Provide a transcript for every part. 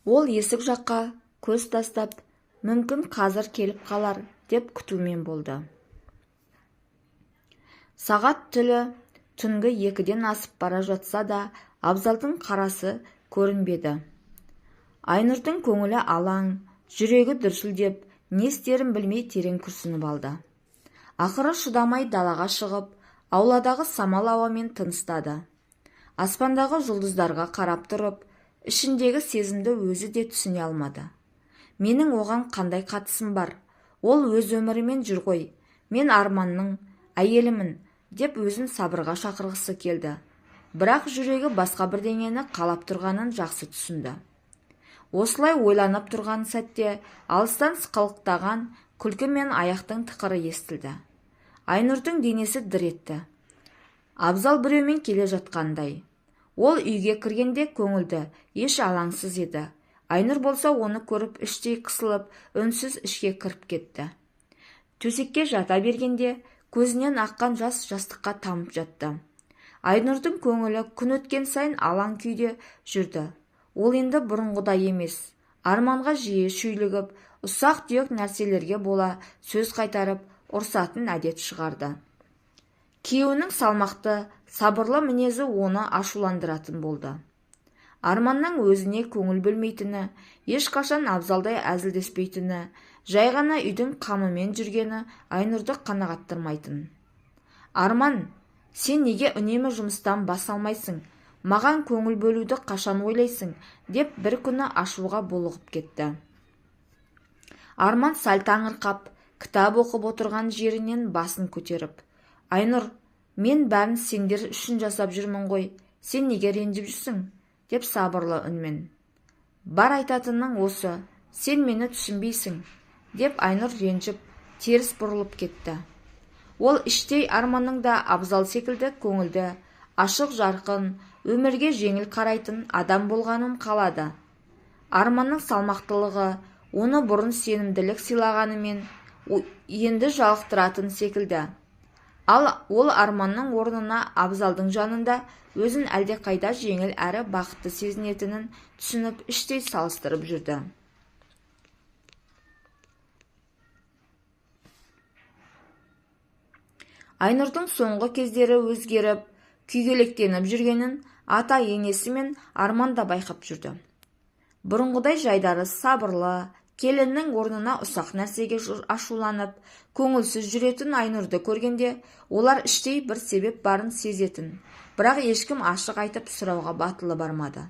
Ол есік жаққа көз тастап, мүмкін қазір келіп қалар деп күтумен болды. Сағат түлі түнгі 2-ден асып бара жатса да, Абзалдың қарасы көрінбеді. Айнұрдың көңілі алаң, жүрегі дүрсілдеп, не істерін білмей терең күрсініп алды. Ақыры шыдамай далаға шығып, ауладағы самал ауамен тыныстады. Аспандағы жұлдыздарға қарап тұрып, ішіндегі сезімді өзі де түсіне алмады. Менің оған қандай қатысым бар? Ол өз өмірімен жүр ғой. Мен Арманның әйелімін деп өзін сабырға шақырғысы келді. Бірақ жүрегі басқа бірдеңені қалап тұрғанын жақсы түсінді. Осылай ойланып тұрған сәтте алыстан сықылықтаған күлкі мен аяқтың тықыры естілді. Айнұрдың денесі дір етті. Абзал біреумен келе жатқандай. Ол үйге кіргенде көңілді, еш алаңсыз еді. Айнұр болса оны көріп іштей қысылып, үнсіз ішке кіріп кетті. Төсекке жата бергенде көзінен аққан жас жастыққа тамып жатты. Айнұрдың көңілі күн өткен сайын алаң күйде жүрді. Ол енді бұрынғыдай емес. Арманға жиі шүйлігіп, ұсақ-түйек нәрселерге бола сөз қайтарып, ұрсатын әдет шығарды. Күйеуінің салмақты, сабырлы мінезі оны ашуландыратын болды. Арманның өзіне көңіл бөлмейтіні, ешқашан Абзалдай әзілдеспейтіні, жай ғана үйдің қамымен жүргені Айнұрды қанағаттырмайтын. Арман, сен неге үнемі жұмыстан бас алмайсың? Маған көңіл бөлуді қашан ойлайсың? Деп бір күні ашуға булығып кетті. Арман сәл таңырқап, кітап оқып отырған жерінен басын көтеріп, Айнұр, мен бәрін сендер үшін жасап жүрмін ғой, сен неге ренжіп жүрсің? Деп сабырлы үнмен. Бар айтатының осы, сен мені түсінбейсің, деп Айнұр ренжіп, теріс бұрылып кетті. Ол іштей Арманның да Абзал секілді көңілді, ашық жарқын, өмірге жеңіл қарайтын адам болғанын қалады. Арманның салмақтылығы оны бұрын сенімділік сыйлағанымен енді жалықтыратын секілді. Ал ол Арманның орнына Абзалдың жанында өзін әлдеқайда жеңіл әрі бақытты сезінетінін түсініп іштей салыстырып жүрді. Айнұрдың соңғы кездері өзгеріп, күйгелектеніп жүргенін ата-енесі мен Арман да байқап жүрді. Бұрынғыдай жайдары сабырлы, келіннің орнына ұсақ нәрсеге ашуланып, көңілсіз жүретін Айнұрды көргенде, олар іштей бір себеп барын сезетін, бірақ ешкім ашық айтып сұрауға батылы бармады.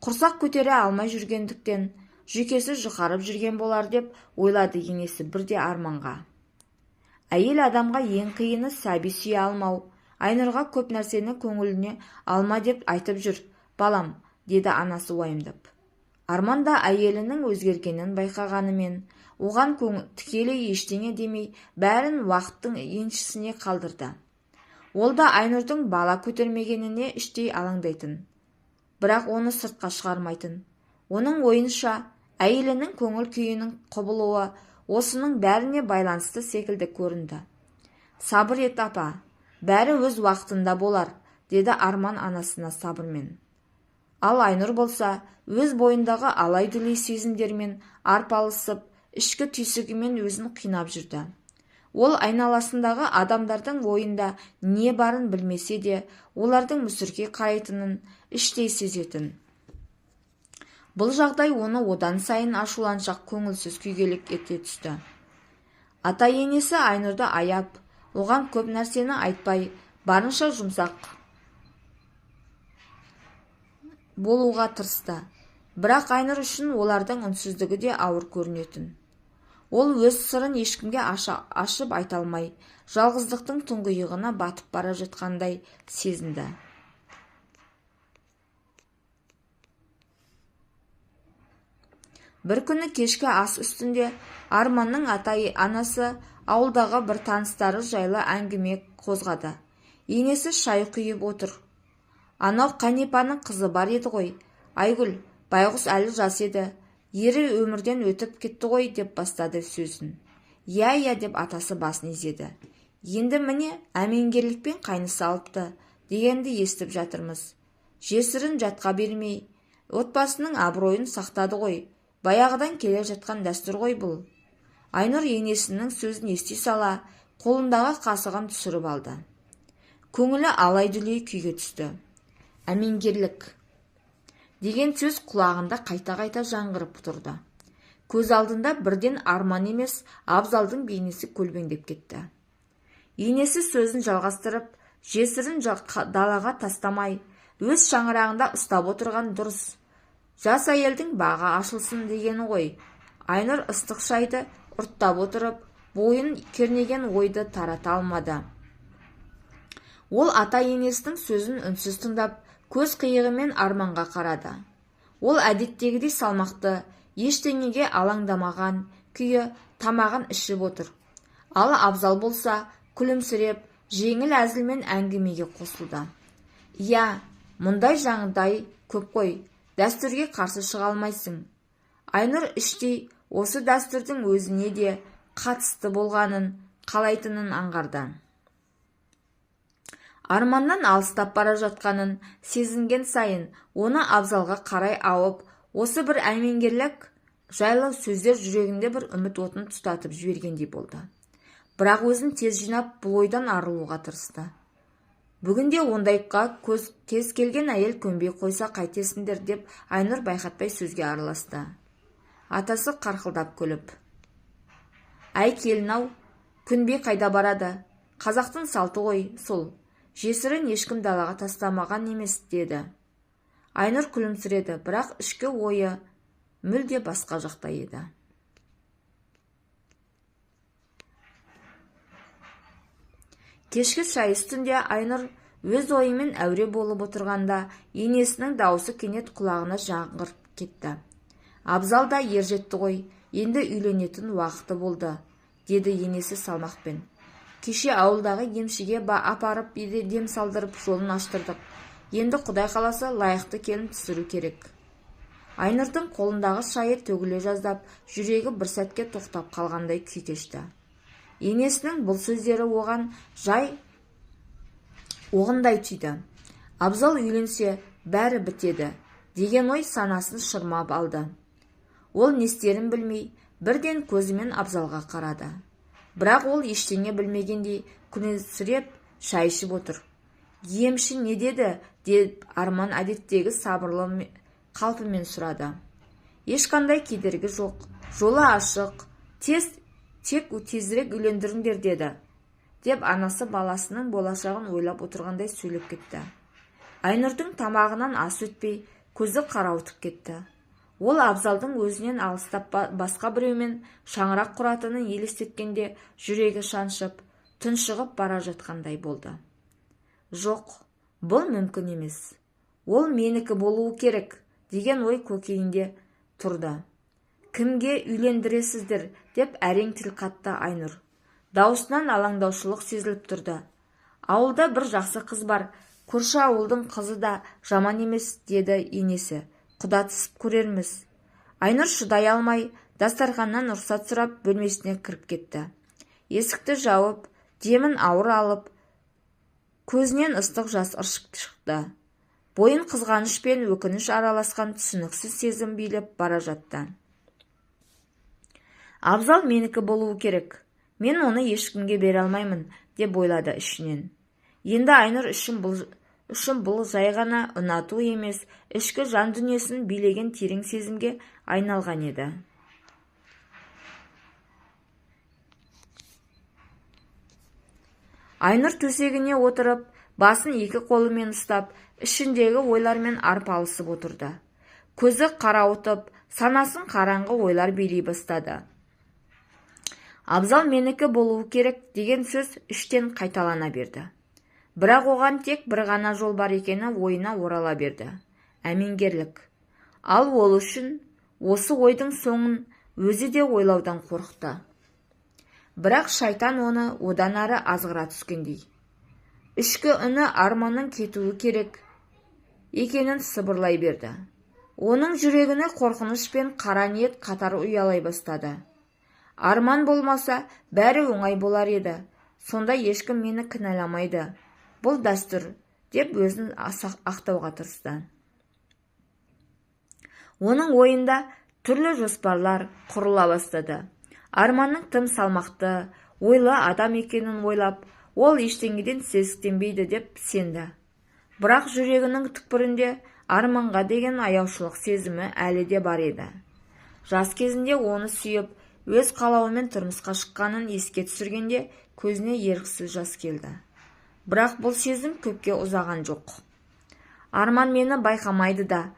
Құрсақ көтере алмай жүргендіктен, жүйкесі жұқарып жүрген болар деп ойлады енесі бірде Арманға. Әйел адамға ең қиыны сәби сүйе алмау. Айнұрға көп нәрсені көңіліне алма деп айтып жүр, балам, деді анасы уайымдап. Арман да әйелінің өзгергенін байқағанымен, оған тікелей ештеңе демей, бәрін уақыттың еншісіне қалдырды. Ол да Айнұрдың бала көтермегеніне іштей алаңдайтын, бірақ оны сыртқа шығармайтын. Оның ойынша, әйелінің көңіл күйінің құбылуы осының бәріне байланысты секілді көрінді. Сабыр ет, апа, бәрі өз уақытында болар, деді Арман анасына сабырмен. Ал Айнұр болса, өз бойындағы алай-дүлей сезімдермен арпалысып, ішкі түйсігімен өзін қинап жүрді. Ол айналасындағы адамдардың ойында не барын білмесе де, олардың мүсірке қарайтынын іштей сезетін. Бұл жағдай оны одан сайын ашуланшақ көңілсіз күйгелек ете түсті. Ата-енесі Айнұрды аяп, оған көп нәрсені айтпай, барынша жұмсақ болуға тырысты. Бірақ Айнұр үшін олардың үнсіздігі де ауыр көрінетін. Ол өз сырын ешкімге ашып айта алмай, жалғыздықтың тұңғиығына батып бара жатқандай сезінді. Бір күні кешкі ас үстінде Арманның ата-анасы ауылдағы бір таныстары жайлы әңгіме қозғады. Енесі шай құйып отыр. Анау Қанипаның қызы бар еді ғой, Айгүл, байғұс әлі жас еді, ері өмірден өтіп кетті ғой, деп бастады сөзін. Иә, деп атасы басын изеді. Енді міне әмеңгерлікпен қайнысы алыпты дегенді естіп жатырмыз. Жесірін жатқа бермей, Отбасының абыройын сақтады ғой. Баяғыдан келе жатқан дәстүр ғой бұл. Айнұр енесінің сөзін ести сала, қолындағы қасығын түсіріп алды. Көңілі алай-дүлей күйге түсті. Әмеңгерлік деген сөз құлағында қайта-қайта жаңғырып тұрды. Көз алдында бірден Арман емес, Абзалдың бейнесі көлбеңдеп кетті. Енесі сөзін жалғастырып, жесірін далаға тастамай, өз шаңырағында ұстап отырған дұрыс. Жас әйелдің бағы ашылсын дегені ғой. Айнұр ыстық шайды ұрттап отырып, бойын кернеген ойды тарата алмады. Ол ата-енесінің сөзін үнсіз тыңдап, көз қиығымен Арманға қарады. Ол әдеттегідей салмақты, ештеңеге алаңдамаған күйі тамағын ішіп отыр. Ал Абзал болса, күлімсіреп, жеңіл әзілмен әңгімеге қосылды. Иә, мұндай жағдай көп қой, дәстүрге қарсы шыға алмайсың. Айнұр іштей осы дәстүрдің өзіне де қатысты болғанын қалайтынын аңғарды. Арманнан алыстап бара жатқанын сезінген сайын оны Абзалға қарай ауып, осы бір әмеңгерлік жайлы сөздер жүрегінде бір үміт отын тұтатып жібергендей болды. Бірақ өзін тез жинап, бұл ойдан арылуға тырысты. Бүгінде ондайға кез келген әйел көнбей қойса қайтесіңдер деп Айнұр байқатпай сөзге араласты. Атасы қарқылдап күліп: «Әй келін-ау, күнбей қайда барады? Қазақтың салты ғой сол. Жесірін ешкім далаға тастамаған емес», деді. Айнұр күлімсіреді, бірақ ішкі ойы мүлде басқа жақта еді. Кешкі шай үстінде Айнұр өз ойымен әуре болып отырғанда енесінің дауысы кенет құлағына жаңғырып кетті. «Абзал да ер жетті ғой, енді үйленетін уақыты болды», деді енесі салмақпен. «Кеше ауылдағы емшіге апарып дем салдырып жолын аштырдық. Енді Құдай қаласа лайықты келін түсіру керек». Айнұрдың қолындағы шайы төгіле жаздап, жүрегі бір сәтке тоқтап қалғандай күй кешті. Енесінің бұл сөздері оған жай оғындай түйді. Абзал үйленсе, бәрі бітеді деген ой санасын шырмап алды. Ол не істерін білмей, бірден көзімен Абзалға қарады. Бірақ ол ештеңе білмегендей күлімсіреп шай ішіп отыр. «Емші не деді?» деп Арман әдеттегі сабырлы қалпымен сұрады. «Ешқандай кедергі жоқ, жолы ашық, тек тезірек үйлендіріңдер», деді. Деп анасы баласының болашағын ойлап отырғандай сөйлеп кетті. Айнұрдың тамағынан ас өтпей, көзі қарауытып кетті. Ол Абзалдың өзінен алыстап басқа біреумен шаңырақ құратынын елестеткенде жүрегі шаншып, тұншығып бара жатқандай болды. «Жоқ, бұл мүмкін емес. Ол менікі болуы керек», деген ой көкейінде тұрды. «Кімге үйлендіресіздер?» деп әрең тіл қатты Айнұр. Даусынан алаңдаушылық сезіліп тұрды. «Ауылда бір жақсы қыз бар, көрші ауылдың қызы да жаман емес», деді енесі. «Құда түсіп көрерміз». Айнұр шыдай алмай, дастарханнан рұқсат сұрап бөлмесіне кіріп кетті. Есікті жауып, демін ауыр алып, көзінен ыстық жас ыршып шықты. Бойын қызғаныш пен өкініш араласқан түсініксіз сезім билеп бара жатты. «Абзал менікі болуы керек. Мен оны ешкімге бере алмаймын», деп ойлады ішінен. Енді Айнұр үшін бұл жай ғана ұнату емес, ішкі жан дүниесін билеген терең сезімге айналған еді. Айнұр төсегіне отырып, басын екі қолымен ұстап, ішіндегі ойлармен арпалысып отырды. Көзі қарауытып, санасын қараңғы ойлар билей бастады. «Абзал менікі болуы керек» деген сөз іштен қайталана берді. Бірақ оған тек бір ғана жол бар екені ойына орала берді. Әмеңгерлік. Ал ол үшін осы ойдың соңын өзі де ойлаудан қорықты. Бірақ шайтан оны одан ары азғыра түскендей. Ішкі үні Арманның кетуі керек екенін сыбырлай берді. Оның жүрегіне қорқыныш пен қара ниет қатар ұялай бастады. Арман болмаса, бәрі оңай болар еді. Сонда ешкім мені кінәламайды. Бұл дәстүр, деп өзін ақтауға тырысты. Оның ойында түрлі жоспарлар құрыла бастады. Арманның тым салмақты, ойлы адам екенін ойлап, ол ештеңеден сезіктенбейді деп сенді. Бірақ жүрегінің түкпірінде арманға деген аяушылық сезімі әлі де бар еді. Жас кезінде оны сүйіп, өз қалауымен тұрмысқа шыққанын еске түсіргенде көзіне еріксіз жас келді. Бірақ бұл сезім көпке ұзаған жоқ. Арман мені байқамайды да,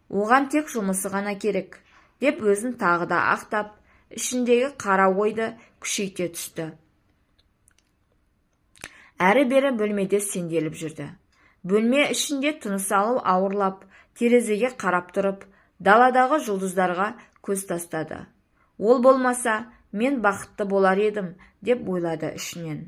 оған тек жұмысы ғана керек, деп өзін тағы да ақтап, ішіндегі қара ойды күшейте түсті. Әрі-бері бөлмеде сенделіп жүрді. Бөлме ішінде тыныс алу ауырлап, терезеге қарап тұрып, даладағы жұлдыздарға көз тастады. Ол болмаса, мен бақытты болар едім, деп ойлады ішінен.